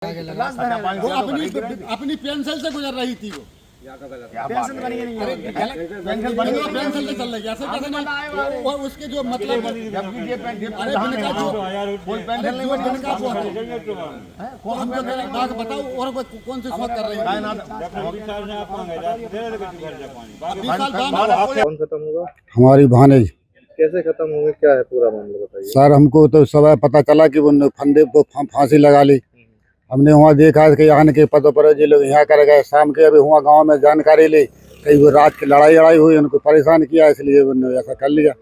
वो अपनी पेंसिल से गुजर रही थी, वो पेंसिल बनी नहीं है, पेंसिल से चल रही है, ऐसे कैसे नहीं। और उसके जो मतलब बताओ और कौन से शौक कर रही है। कौन खत्म होगा? हमारी भानेज। कैसे खत्म होंगे, क्या है पूरा मामला बताइए। सर हमको तो सुबह पता चला कि वो फंदे को फांसी लगा ली। हमने वहाँ देखा कि आने के पदों पर ये लोग यहाँ कर गए। शाम के अभी वहाँ गांव में जानकारी ली, कहीं वो रात की लड़ाई हुई, उनको परेशान किया, इसलिए उन्होंने ऐसा कर लिया।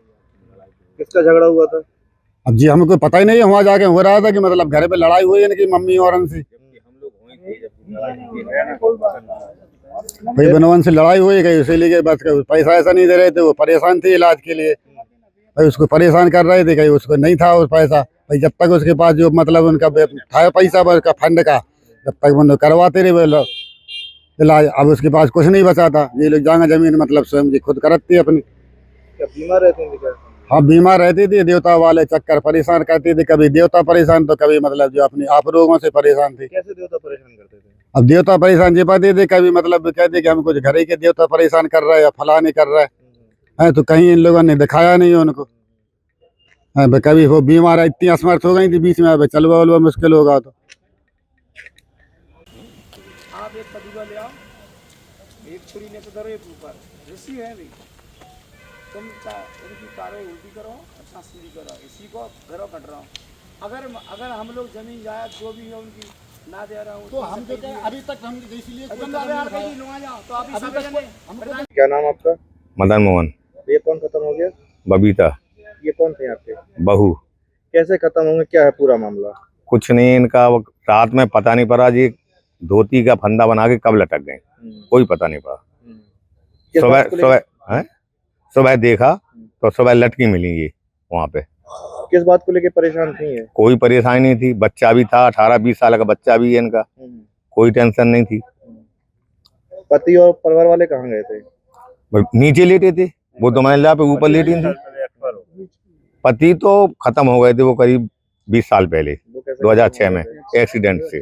किसका झगड़ा हुआ था? अब जी हमको पता ही नहीं है, वहाँ जाके हो रहा था कि मतलब घर पे लड़ाई हुई इनकी मम्मी और उनसे, भाई बनवन से लड़ाई हुई गई, इसीलिए बस पैसा ऐसा नहीं दे रहे थे, वो परेशान थे इलाज के लिए, भाई उसको परेशान कर रहे थे, कहीं उसको नहीं था उस पैसा, भाई जब तक उसके पास जो मतलब उनका था पैसा उसका फंड का, जब तक वो करवाते रहे वो लोग इलाज। अब उसके पास कुछ नहीं बचा था, ये लोग जाएंगे जमीन मतलब स्वयं जी खुद करती है अपनी। क्या बीमार रहते हैं क्या? हाँ बीमार रहती थी, देवता वाले चक्कर परेशान करती थी, कभी देवता परेशान तो कभी मतलब जो अपनी आप रोगों से परेशान थी। कैसे देवता परेशान करते थे? अब देवता परेशान जी पाते थे, कभी मतलब कहते कि हम कुछ घर ही के देवता परेशान कर रहा है या फला नहीं कर रहा है, तो कहीं इन लोगों ने दिखाया नहीं उनको। कभी वो बीमार इतनी असमर्थ हो गई थी बीच में, अब चलवा वलवा मुश्किल होगा। तो आप एक कदूगा ले आओ, एक छुरी लेकर धरो, एक ऊपर ऋषि है भी, तुम इनकी कारें उल्टी करो, अच्छा सीधी करो, इसी को घरों कट रहा हूँ। अगर हम लोग जमीन जायद जो भी है उनकी ना दे रहा हूँ तो हम जो अभी तक हम इसीलिए क्या नाम आपका? मदन मोहन। ये कौन खत्म हो गया? बबीता। ये कौन थे आपके? बहू। कैसे खत्म होंगे, क्या है पूरा मामला? कुछ नहीं, इनका रात में पता नहीं पड़ा जी, धोती का फंदा बना के कब लटक गए, कोई पता नहीं पड़ा। सुबह देखा तो सुबह लटकी मिली ये वहाँ पे। किस बात को लेके परेशान थी ये? कोई परेशानी नहीं थी, बच्चा भी था, 18-20 साल का बच्चा भी है इनका, कोई टेंशन नहीं थी। पति और परिवार वाले कहाँ गए थे? नीचे लेटे थे, वो तो महिला पे ऊपर लेटी थी। पति तो खत्म हो गए थे वो करीब 20 साल पहले, 2006 में एक्सीडेंट से।